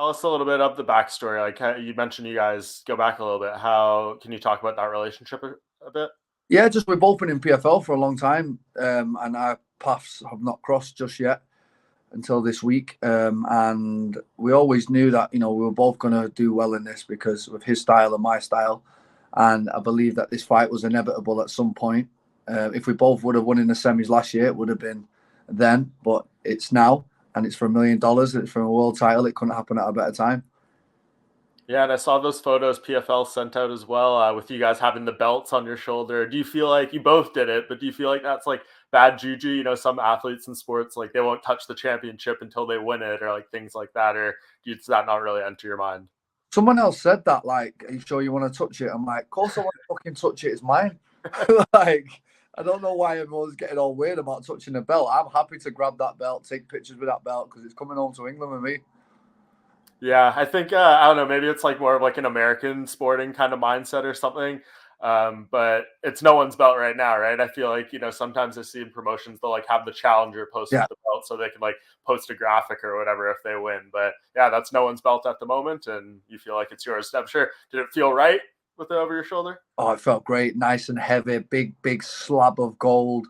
Tell us a little bit of the backstory. Like you mentioned, you guys go back a little bit. How can you talk about that relationship a bit? Yeah, just we've both been in PFL for a long time, and our paths have not crossed just yet until this week. And we always knew that we were both going to do well in this because of his style and my style. And I believe that this fight was inevitable at some point. If we both would have won in the semis last year, it would have been then, but it's now, and it's for $1 million. It's for a world title. It couldn't happen at a better time. Yeah, and I saw those photos PFL sent out as well, with you guys having the belts on your shoulder. Do you feel like you both did it, but do you feel like that's like bad juju? You know, some athletes in sports, like they won't touch the championship until they win it, or like things like that, or does that not really enter your mind? Someone else said that, like, are you sure you want to touch it? I'm like, of course I want to fucking touch it. It's mine. Like, I don't know why everyone's getting all weird about touching the belt. I'm happy to grab that belt, take pictures with that belt, because it's coming home to England with me. Yeah, I think I don't know. Maybe it's like more of like an American sporting kind of mindset or something. But it's no one's belt right now, right? I feel like sometimes I see in promotions they'll like have the challenger post Yeah. the belt so they can like post a graphic or whatever if they win. But yeah, that's no one's belt at the moment, and you feel like it's yours. I'm sure. Did it feel right with it over your shoulder? Oh, it felt great. Nice and heavy. Big slab of gold.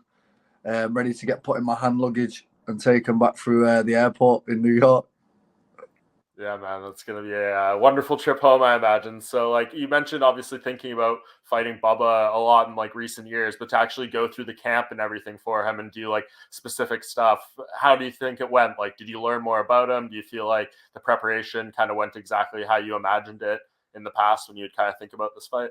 Ready to get put in my hand luggage and taken back through the airport in New York. Yeah, man, that's gonna be a wonderful trip home, I imagine. So, like you mentioned, obviously thinking about fighting Bubba a lot in like recent years, but to actually go through the camp and everything for him and do like specific stuff, how do you think it went? Like, did you learn more about him? Do you feel like the preparation kind of went exactly how you imagined it in the past when you'd kind of think about this fight?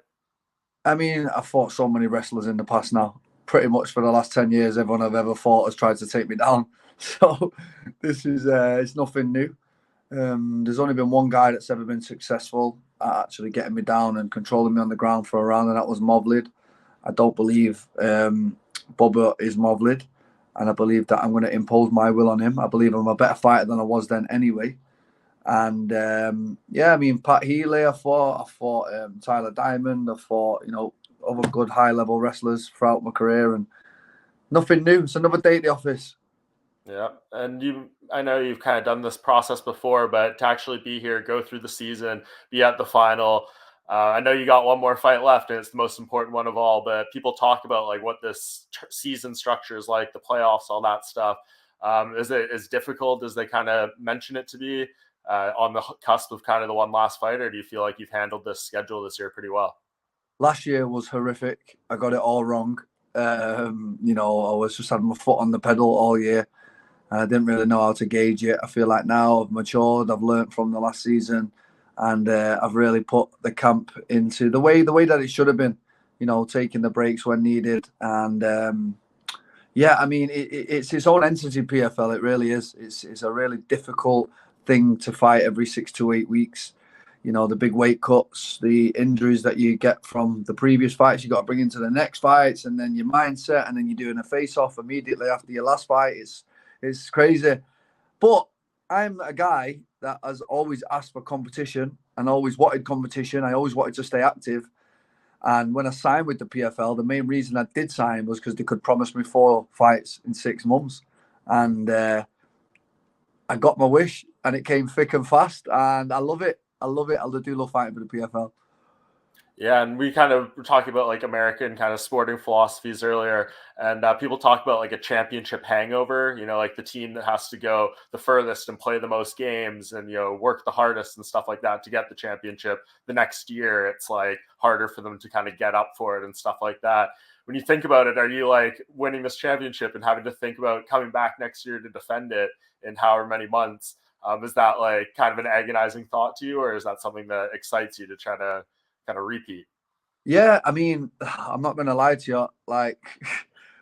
I mean, I fought so many wrestlers in the past now. Pretty much for the last 10 years, everyone I've ever fought has tried to take me down. So this is it's nothing new. There's only been one guy that's ever been successful at actually getting me down and controlling me on the ground for a round, and that was Movlid. I don't believe Bubba is Movlid, and I believe that I'm going to impose my will on him. I believe I'm a better fighter than I was then anyway. And yeah, I mean, Pat Healy, I fought Tyler Diamond, I fought other good high level wrestlers throughout my career, and nothing new. It's another day at the office. Yeah, and I know you've kind of done this process before, but to actually be here, go through the season, be at the final. I know you got one more fight left, and it's the most important one of all. But people talk about like what this season structure is like, the playoffs, all that stuff. Is it as difficult as they kind of mention it to be on the cusp of kind of the one last fight, or do you feel like you've handled this schedule this year pretty well? Last year was horrific. I got it all wrong. I was just having my foot on the pedal all year. I didn't really know how to gauge it. I feel like now I've matured. I've learned from the last season, and I've really put the camp into the way that it should have been. Taking the breaks when needed, and yeah, I mean it's its own entity. PFL, it really is. It's a really difficult thing to fight every 6 to 8 weeks. The big weight cuts, the injuries that you get from the previous fights, you got to bring into the next fights, and then your mindset, and then you're doing a face-off immediately after your last fight. It's crazy. But I'm a guy that has always asked for competition and always wanted competition. I always wanted to stay active. And when I signed with the PFL, the main reason I did sign was because they could promise me 4 fights in 6 months. And I got my wish, and it came thick and fast. And I love it. I love it. I do love fighting for the PFL. Yeah, and we kind of were talking about like American kind of sporting philosophies earlier, and people talk about like a championship hangover. Like the team that has to go the furthest and play the most games, and work the hardest and stuff like that to get the championship. The next year, it's like harder for them to kind of get up for it and stuff like that. When you think about it, are you like winning this championship and having to think about coming back next year to defend it in however many months? Is that like kind of an agonizing thought to you, or is that something that excites you to try to kind of repeat? Yeah, I mean, I'm not going to lie to you. Like,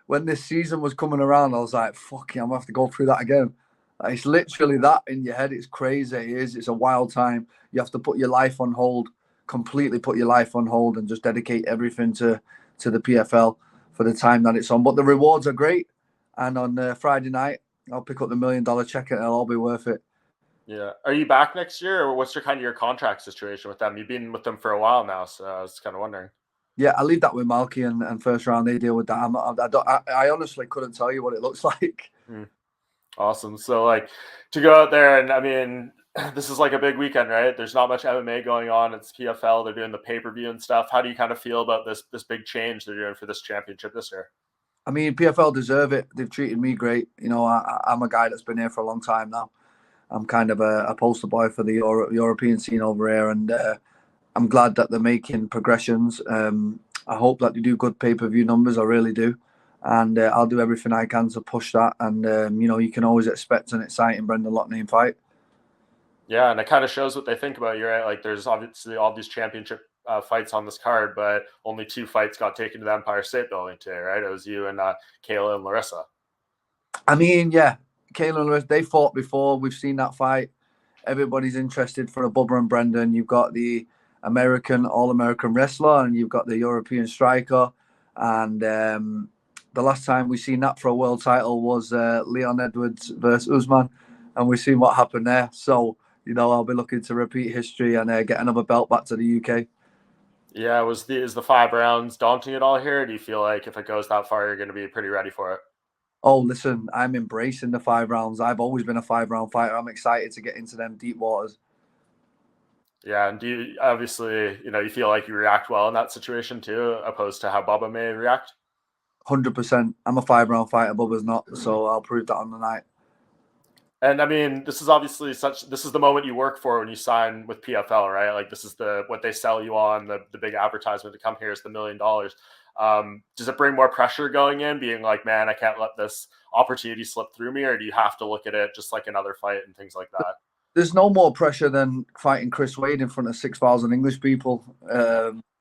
when this season was coming around, I was like, fuck yeah, I'm going to have to go through that again. Like, it's literally that in your head. It's crazy. It is. It's a wild time. You have to put your life on hold, completely put your life on hold, and just dedicate everything to the PFL for the time that it's on. But the rewards are great. And on Friday night, I'll pick up the $1 million check and it'll all be worth it. Yeah. Are you back next year, or what's your kind of your contract situation with them? You've been with them for a while now, so I was kind of wondering. Yeah, I leave that with Malky and first round. They deal with that. I honestly couldn't tell you what it looks like. Hmm. Awesome. So like to go out there and I mean this is like a big weekend, right? There's not much MMA going on. It's PFL. They're doing the pay-per-view and stuff. How do you kind of feel about this big change they're doing for this championship this year? I mean, PFL deserve it. They've treated me great. You know, I'm a guy that's been here for a long time now. I'm kind of a poster boy for the European scene over here, and I'm glad that they're making progressions. I hope that they do good pay-per-view numbers. I really do, and I'll do everything I can to push that. And you know, you can always expect an exciting Brendan Loughnane fight. Yeah, and it kind of shows what they think about you, right? Like, there's obviously all these championship fights on this card, but only 2 fights got taken to the Empire State Building today, right? It was you and Kayla and Larissa. I mean, yeah, Kayla and Larissa, they fought before. We've seen that fight. Everybody's interested for a Bubba and Brendan. You've got the All-American wrestler, and you've got the European striker. And the last time we seen that for a world title was Leon Edwards versus Usman, and we've seen what happened there. So, you know, I'll be looking to repeat history and get another belt back to the UK. Yeah, is the 5 rounds daunting at all here? Or do you feel like if it goes that far, you're going to be pretty ready for it? Oh, listen, I'm embracing the 5 rounds. I've always been a 5 round fighter. I'm excited to get into them deep waters. Yeah, and do you obviously, you feel like you react well in that situation too, opposed to how Bubba may react? 100%. I'm a 5 round fighter. Bubba's not, so I'll prove that on the night. And I mean, this is obviously this is the moment you work for when you sign with PFL, right? Like, this is what they sell you on, the big advertisement to come here is the $1 million. Does it bring more pressure going in, being like, man, I can't let this opportunity slip through me, or do you have to look at it just like another fight and things like that? There's no more pressure than fighting Chris Wade in front of 6,000 English people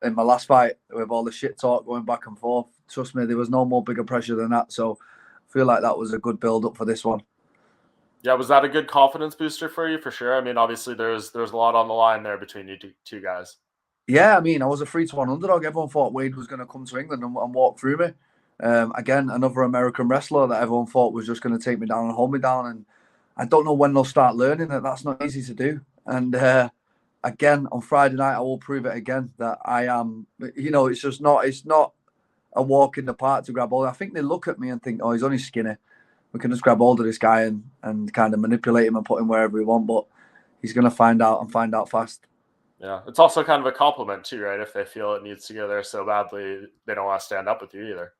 in my last fight with all the shit talk going back and forth. Trust me, there was no more bigger pressure than that. So I feel like that was a good build up for this one. Yeah, was that a good confidence booster for you? For sure. I mean, obviously there's a lot on the line there between you two guys. Yeah, I mean, I was a 3-1 underdog. Everyone thought Wade was going to come to England and walk through me. Again, another American wrestler that everyone thought was just going to take me down and hold me down. And I don't know when they'll start learning that that's not easy to do. And again, on Friday night, I will prove it again that I am, you know, it's not a walk in the park to grab hold. I think they look at me and think, oh, he's only skinny. We can just grab hold of this guy and kind of manipulate him and put him wherever we want. But he's going to find out and find out fast. Yeah, it's also kind of a compliment too, right? If they feel it needs to go there so badly, they don't want to stand up with you either.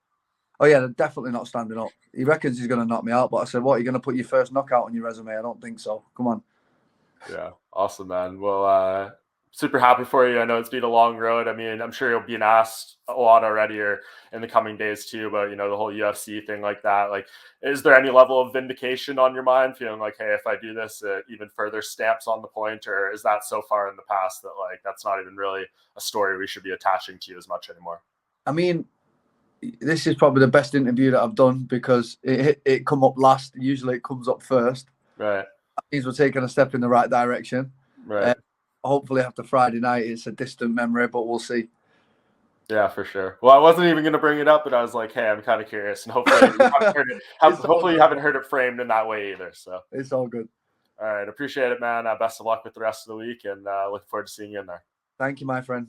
Oh yeah, they're definitely not standing up. He reckons he's going to knock me out, but I said, "What? Are you going to put your first knockout on your resume?" I don't think so. Come on. Yeah, awesome, man. Well, super happy for you. I know it's been a long road. I mean, I'm sure you'll be asked a lot already or in the coming days too about, the whole UFC thing like that. Like, is there any level of vindication on your mind, feeling like, hey, if I do this, it even further stamps on the point, or is that so far in the past that, like, that's not even really a story we should be attaching to you as much anymore? I mean, this is probably the best interview that I've done because it come up last. Usually it comes up first. Right. That means we're taking a step in the right direction. Right. Hopefully after Friday night, it's a distant memory, but we'll see. Yeah, for sure. Well, I wasn't even going to bring it up, but I was like, hey, I'm kind of curious, and hopefully you haven't heard it. Hopefully you haven't heard it framed in that way either. So it's all good. All right, appreciate it, man. Best of luck with the rest of the week, and looking forward to seeing you in there. Thank you, my friend.